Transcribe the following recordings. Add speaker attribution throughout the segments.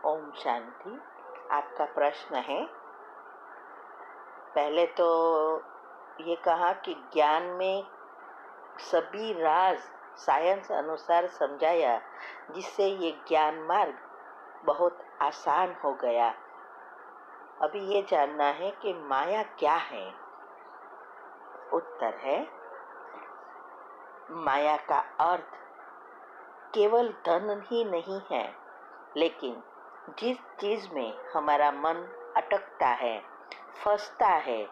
Speaker 1: ओम शांति। आपका प्रश्न है, पहले तो ये कहा कि ज्ञान में सभी राज साइंस अनुसार समझाया, जिससे ये ज्ञान मार्ग बहुत आसान हो गया। अभी ये जानना है कि माया क्या है। उत्तर है, माया का अर्थ केवल धन ही नहीं है, लेकिन जिस चीज में हमारा मन अटकता है, फंसता है,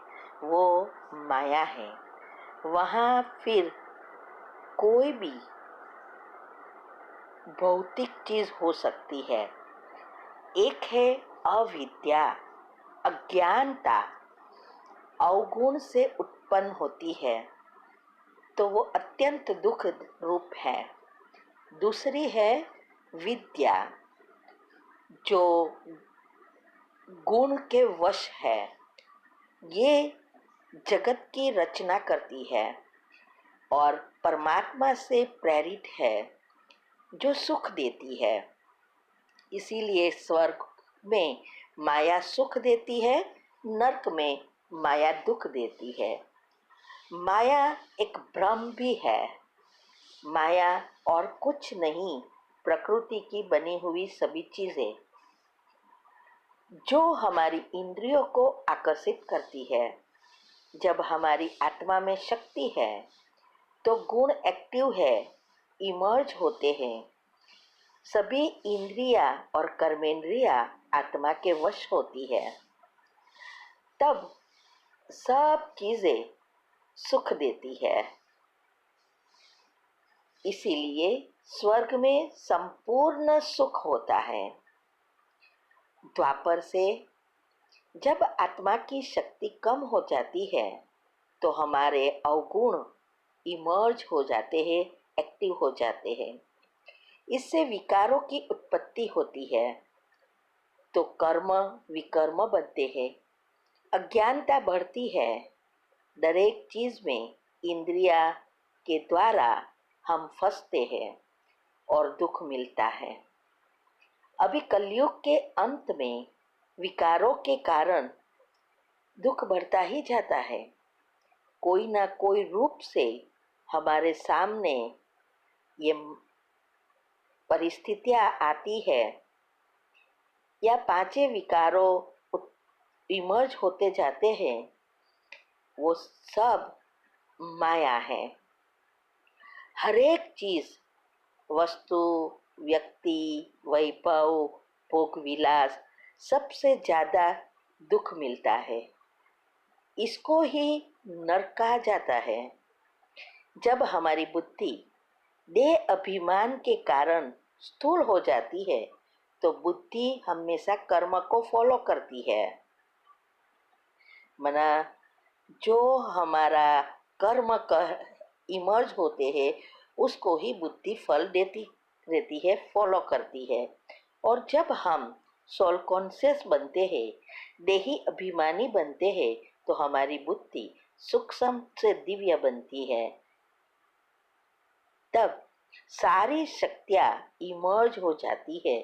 Speaker 1: वो माया है। वहाँ फिर कोई भी भौतिक चीज हो सकती है। एक है अविद्या, अज्ञानता, अवगुण से उत्पन्न होती है, तो वो अत्यंत दुख रूप है। दूसरी है विद्या, जो गुण के वश है। ये जगत की रचना करती है और परमात्मा से प्रेरित है, जो सुख देती है। इसीलिए स्वर्ग में माया सुख देती है, नरक में माया दुख देती है। माया एक भ्रम भी है। माया और कुछ नहीं, प्रकृति की बनी हुई सभी चीजें जो हमारी इंद्रियों को आकर्षित करती है। जब हमारी आत्मा में शक्ति है तो गुण एक्टिव है, इमर्ज होते हैं। सभी इंद्रिया और कर्मेंद्रिया आत्मा के वश होती है, तब सब चीजें सुख देती है। इसीलिए स्वर्ग में संपूर्ण सुख होता है। द्वापर से जब आत्मा की शक्ति कम हो जाती है तो हमारे अवगुण इमर्ज हो जाते हैं, एक्टिव हो जाते हैं। इससे विकारों की उत्पत्ति होती है, तो कर्म विकर्म बनते हैं। अज्ञानता बढ़ती है। दरेक चीज में इंद्रिया के द्वारा हम फंसते हैं और दुख मिलता है। अभी कलयुग के अंत में विकारों के कारण दुख बढ़ता ही जाता है। कोई ना कोई रूप से हमारे सामने ये परिस्थितियां आती है, या पांचों विकारों इमर्ज होते जाते हैं। वो सब माया है। हर एक चीज, वस्तु, व्यक्ति, वैभव, भोग विलास, सबसे ज्यादा दुख मिलता है। इसको ही नरक कहा जाता है। जब हमारी बुद्धि देह अभिमान के कारण स्थूल हो जाती है, तो बुद्धि हमेशा कर्म को फॉलो करती है। मना जो हमारा कर्म इमर्ज होते हैं, उसको ही बुद्धि फल देती रहती है, फॉलो करती है। और जब हम सोल कॉन्शियस बनते हैं, देही अभिमानी बनते हैं, तो हमारी बुद्धि सूक्ष्म से दिव्य बनती है। तब सारी शक्तियां इमर्ज हो जाती है,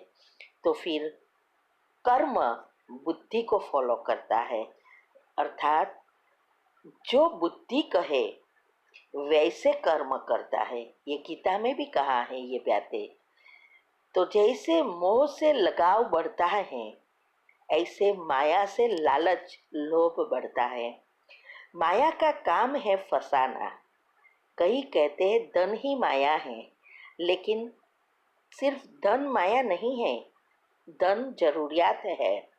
Speaker 1: तो फिर कर्म बुद्धि को फॉलो करता है। अर्थात जो बुद्धि कहे वैसे कर्म करता है। ये गीता में भी कहा है ये बातें। तो जैसे मोह से लगाव बढ़ता है, ऐसे माया से लालच लोभ बढ़ता है। माया का काम है फंसाना। कई कहते हैं धन ही माया है, लेकिन सिर्फ धन माया नहीं है। धन जरूरियात है,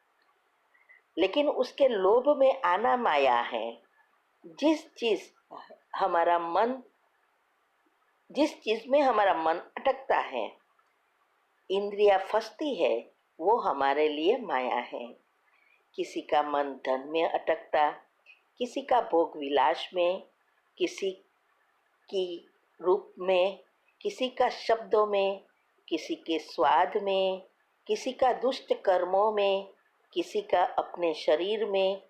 Speaker 1: लेकिन उसके लोभ में आना माया है। जिस चीज में हमारा मन अटकता है, इंद्रिया फंसती है, वो हमारे लिए माया है। किसी का मन धन में अटकता, किसी का भोग विलास में, किसी की रूप में, किसी का शब्दों में, किसी के स्वाद में, किसी का दुष्ट कर्मों में, किसी का अपने शरीर में,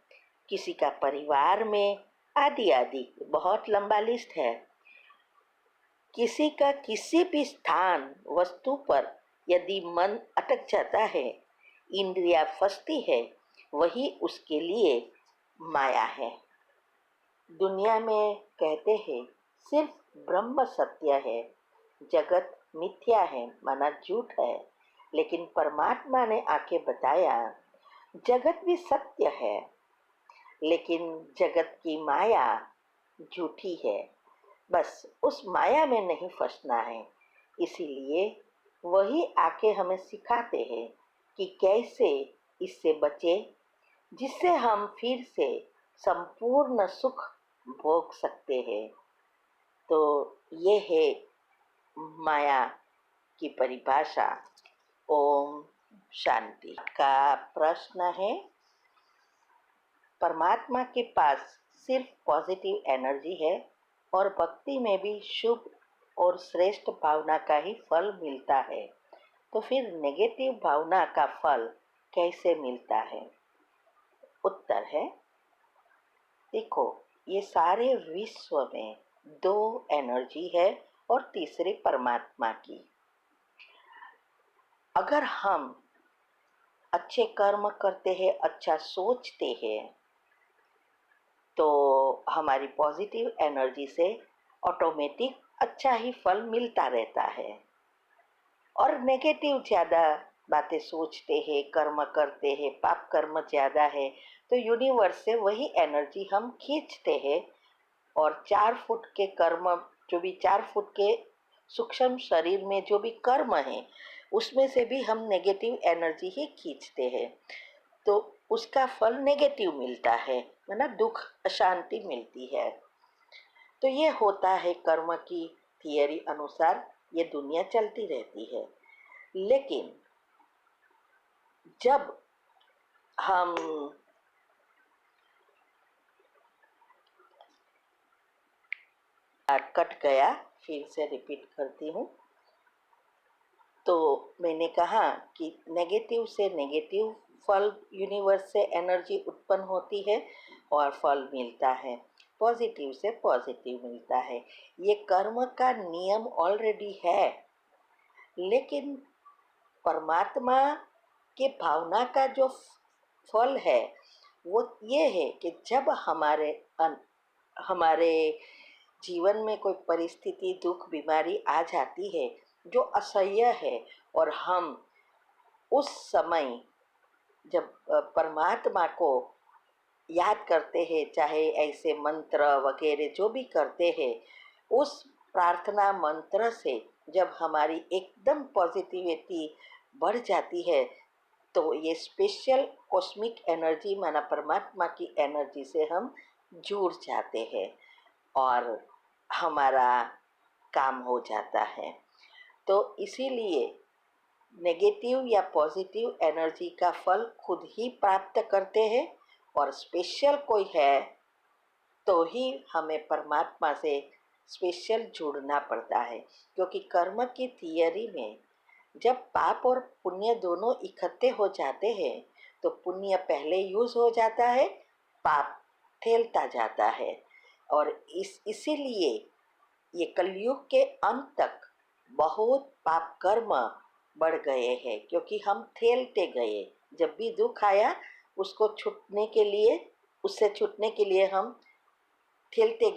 Speaker 1: किसी का परिवार में, आदि आदि बहुत लंबा लिस्ट है। किसी का किसी भी स्थान वस्तु पर यदि मन अटक जाता है, इंद्रिया फंसती है वही उसके लिए माया है। दुनिया में कहते हैं सिर्फ ब्रह्म सत्य है, जगत मिथ्या है माना झूठ है। लेकिन परमात्मा ने आके बताया जगत भी सत्य है, लेकिन जगत की माया झूठी है। बस उस माया में नहीं फंसना है। इसीलिए वही आके हमें सिखाते हैं कि कैसे इससे बचे, जिससे हम फिर से संपूर्ण सुख भोग सकते हैं। तो ये है माया की परिभाषा। ओम शांति। का प्रश्न है, परमात्मा के पास सिर्फ पॉजिटिव एनर्जी है और भक्ति में भी शुभ और श्रेष्ठ भावना का ही फल मिलता है, तो फिर नेगेटिव भावना का फल कैसे मिलता है? उत्तर है, देखो, ये सारे विश्व में दो एनर्जी है और तीसरी परमात्मा की। अगर हम अच्छे कर्म करते हैं, अच्छा सोचते हैं, तो हमारी पॉजिटिव एनर्जी से ऑटोमेटिक अच्छा ही फल मिलता रहता है। और नेगेटिव ज़्यादा बातें सोचते हैं, कर्म करते हैं, पाप कर्म ज़्यादा है, तो यूनिवर्स से वही एनर्जी हम खींचते हैं और 4 फुट के कर्म, जो भी 4 फुट के सूक्ष्म शरीर में जो भी कर्म है, उसमें से भी हम नेगेटिव एनर्जी ही खींचते हैं, तो उसका फल नेगेटिव मिलता है, मतलब दुख, अशांति मिलती है। तो ये होता है कर्म की थियरी अनुसार, ये दुनिया चलती रहती है। लेकिन जब हम कट गया, फिर से रिपीट करती हूँ। तो मैंने कहा कि नेगेटिव से नेगेटिव फल, यूनिवर्स से एनर्जी उत्पन्न होती है और फल मिलता है। पॉजिटिव से पॉजिटिव मिलता है। ये कर्म का नियम ऑलरेडी है। लेकिन परमात्मा के भावना का जो फल है वो ये है कि जब हमारे जीवन में कोई परिस्थिति, दुख, बीमारी आ जाती है जो असह्य है, और हम उस समय जब परमात्मा को याद करते हैं, चाहे ऐसे मंत्र वगैरह जो भी करते हैं, उस प्रार्थना मंत्र से जब हमारी एकदम पॉजिटिविटी बढ़ जाती है, तो ये स्पेशल कॉस्मिक एनर्जी माना परमात्मा की एनर्जी से हम जुड़ जाते हैं और हमारा काम हो जाता है। तो इसीलिए नेगेटिव या पॉजिटिव एनर्जी का फल खुद ही प्राप्त करते हैं, और स्पेशल कोई है तो ही हमें परमात्मा से स्पेशल जुड़ना पड़ता है। क्योंकि कर्म की थियरी में जब पाप और पुण्य दोनों इकट्ठे हो जाते हैं, तो पुण्य पहले यूज हो जाता है, पाप फैलता जाता है। और इसीलिए ये कलयुग के अंत तक बहुत पाप कर्म बढ़ गए हैं, क्योंकि हम फैलते गए। जब भी दुख आया, उससे छूटने के लिए हम फैलते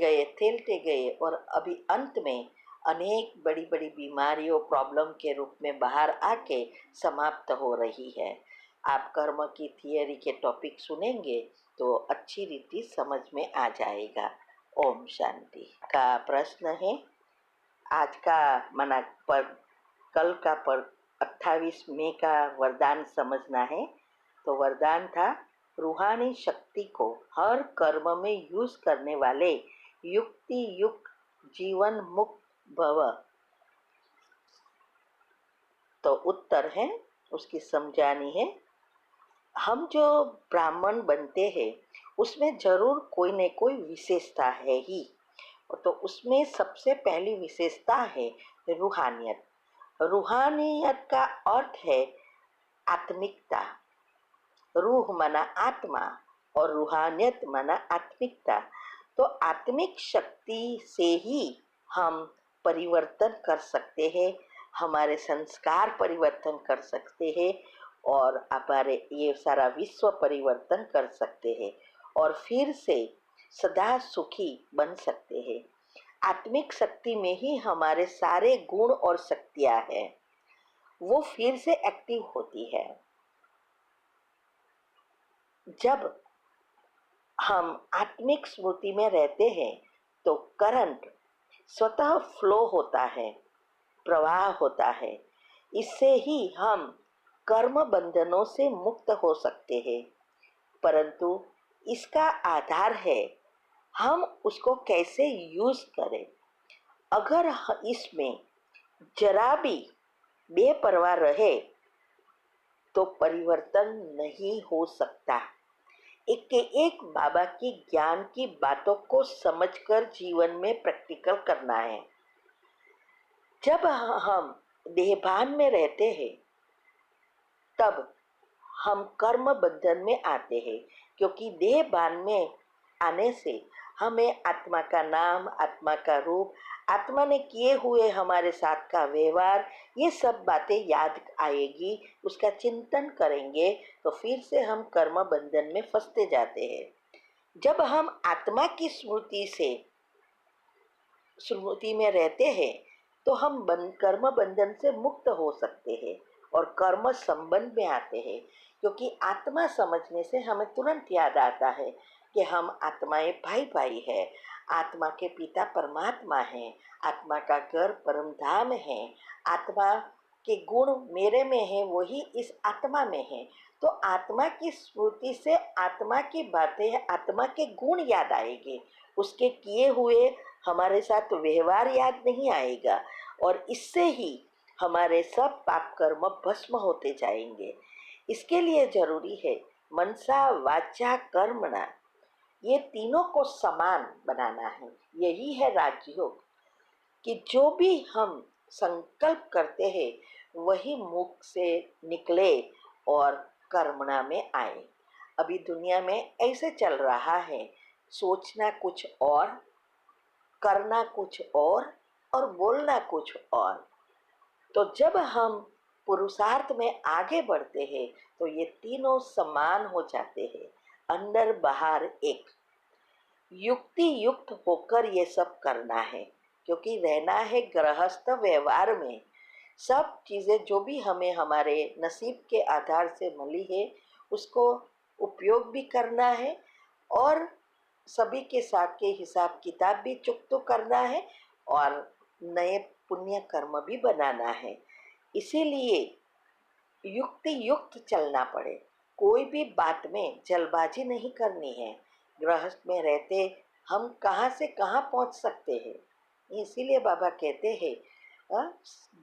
Speaker 1: गए और अभी अंत में अनेक बड़ी बड़ी बीमारियों, प्रॉब्लम के रूप में बाहर आके समाप्त हो रही है। आप कर्म की थियरी के टॉपिक सुनेंगे तो अच्छी रीति समझ में आ जाएगा। ओम शांति। का प्रश्न है, आज का मना पर कल का पर 28 मई का वरदान समझना है। तो वरदान था, रूहानी शक्ति को हर कर्म में यूज करने वाले युक्ति युक्त जीवन मुक्त भव। तो उत्तर है, उसकी समझानी है, हम जो ब्राह्मण बनते हैं उसमें जरूर कोई न कोई विशेषता है ही। तो उसमें सबसे पहली विशेषता है रूहानियत। रूहानियत का अर्थ है आत्मिकता। रूह माना आत्मा और रूहानियत माना आत्मिकता। तो आत्मिक शक्ति से ही हम परिवर्तन कर सकते हैं, हमारे संस्कार परिवर्तन कर सकते हैं, और हमारे ये सारा विश्व परिवर्तन कर सकते हैं और फिर से सदा सुखी बन सकते हैं। आत्मिक शक्ति में ही हमारे सारे गुण और शक्तियां हैं, वो फिर से एक्टिव होती है। जब हम आत्मिक स्मृति में रहते हैं तो करंट स्वतः फ्लो होता है, प्रवाह होता है। इससे ही हम कर्म बंधनों से मुक्त हो सकते हैं, परंतु इसका आधार है हम उसको कैसे यूज करें। अगर इसमें जरा भी बेपरवाह रहे तो परिवर्तन नहीं हो सकता। एक के एक बाबा की ज्ञान की बातों को समझकर जीवन में प्रैक्टिकल करना है। जब हम देहभान में रहते हैं तब हम कर्म बंधन में आते हैं, क्योंकि देहभान में आने से हमें आत्मा का नाम, आत्मा का रूप, आत्मा ने किए हुए हमारे साथ का व्यवहार, ये सब बातें याद आएगी। उसका चिंतन करेंगे तो फिर से हम कर्म बंधन में फंसते जाते हैं। जब हम आत्मा की स्मृति में रहते हैं तो हम कर्म बंधन से मुक्त हो सकते हैं और कर्म संबंध में आते हैं, क्योंकि आत्मा समझने से हमें तुरंत याद आता है कि हम आत्माएं भाई भाई है, आत्मा के पिता परमात्मा हैं, आत्मा का घर परम धाम है, आत्मा के गुण मेरे में है, वही इस आत्मा में है। तो आत्मा की स्मृति से आत्मा की बातें, आत्मा के गुण याद आएंगे, उसके किए हुए हमारे साथ व्यवहार याद नहीं आएगा और इससे ही हमारे सब पाप कर्म भस्म होते जाएंगे। इसके लिए जरूरी है मनसा वाचा कर्मणा, ये तीनों को समान बनाना है। यही है राजयोग, कि जो भी हम संकल्प करते हैं वही मुख से निकले और कर्मणा में आए। अभी दुनिया में ऐसे चल रहा है, सोचना कुछ और, करना कुछ और बोलना कुछ और। तो जब हम पुरुषार्थ में आगे बढ़ते हैं तो ये तीनों समान हो जाते हैं, अंदर बाहर एक। युक्ति युक्त होकर ये सब करना है, क्योंकि रहना है गृहस्थ व्यवहार में। सब चीज़ें जो भी हमें हमारे नसीब के आधार से मिली है उसको उपयोग भी करना है और सभी के साथ के हिसाब किताब भी चुकतो करना है और नए पुण्य कर्म भी बनाना है। इसीलिए युक्ति युक्त चलना पड़े, कोई भी बात में जल्दबाजी नहीं करनी है। गृहस्थ में रहते हम कहाँ से कहाँ पहुँच सकते हैं। इसीलिए बाबा कहते हैं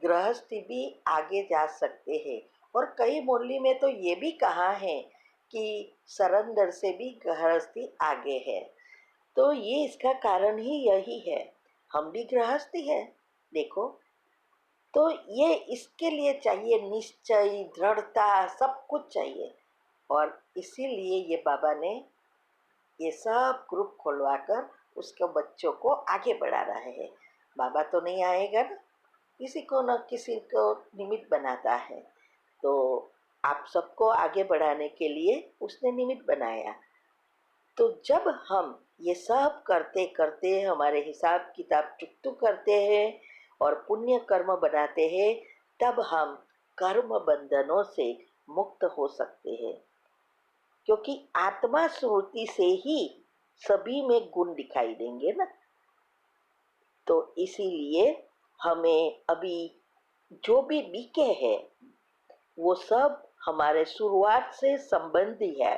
Speaker 1: गृहस्थी भी आगे जा सकते हैं। और कई मुरली में तो ये भी कहा है कि सरेंडर से भी गृहस्थी आगे है। तो ये इसका कारण ही यही है, हम भी गृहस्थी है देखो। तो ये इसके लिए चाहिए निश्चय, दृढ़ता, सब कुछ चाहिए। और इसीलिए ये बाबा ने ये सब ग्रुप खुलवाकर उसके बच्चों को आगे बढ़ा रहे हैं। बाबा तो नहीं आएगा ना, किसी को न किसी को निमित्त बनाता है। तो आप सबको आगे बढ़ाने के लिए उसने निमित्त बनाया। तो जब हम ये सब करते करते हमारे हिसाब किताब चुकतू करते हैं और पुण्य कर्म बनाते हैं, तब हम कर्म बंधनों से मुक्त हो सकते हैं, क्योंकि आत्मा स्मृति से ही सभी में गुण दिखाई देंगे ना। तो इसीलिए हमें अभी जो भी बीके है वो सब हमारे शुरुआत से संबंधी है।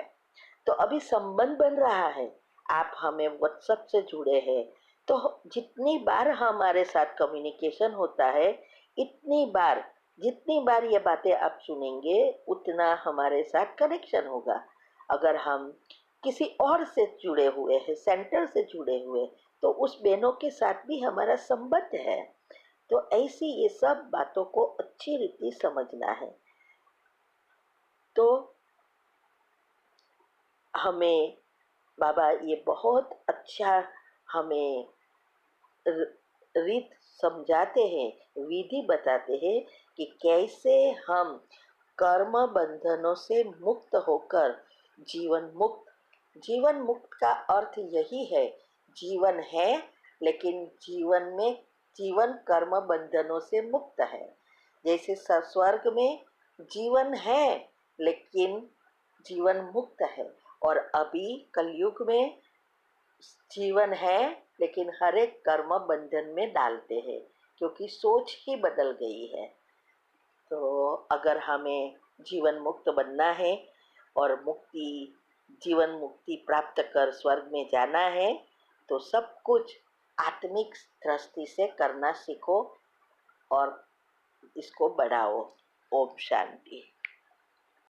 Speaker 1: तो अभी संबंध बन रहा है, आप हमें व्हाट्सएप से जुड़े हैं तो जितनी बार हमारे साथ कम्युनिकेशन होता है, जितनी बार ये बातें आप सुनेंगे उतना हमारे साथ कनेक्शन होगा। अगर हम किसी और से जुड़े हुए हैं, सेंटर से जुड़े हुए, तो उस बहनों के साथ भी हमारा संबंध है। तो ऐसी ये सब बातों को अच्छी रीति समझना है। तो हमें बाबा ये बहुत अच्छा हमें रीत समझाते हैं, विधि बताते हैं कि कैसे हम कर्म बंधनों से मुक्त होकर जीवन मुक्त का अर्थ यही है। जीवन है, लेकिन जीवन कर्म बंधनों से मुक्त है। जैसे स्वर्ग में जीवन है, लेकिन जीवन मुक्त है। और अभी कलयुग में जीवन है, लेकिन हर एक कर्म बंधन में डालते हैं, क्योंकि सोच ही बदल गई है। तो अगर हमें जीवन मुक्त बनना है और जीवन मुक्ति प्राप्त कर स्वर्ग में जाना है, तो सब कुछ आत्मिक दृष्टि से करना सीखो और इसको बढ़ाओ। ओम शांति।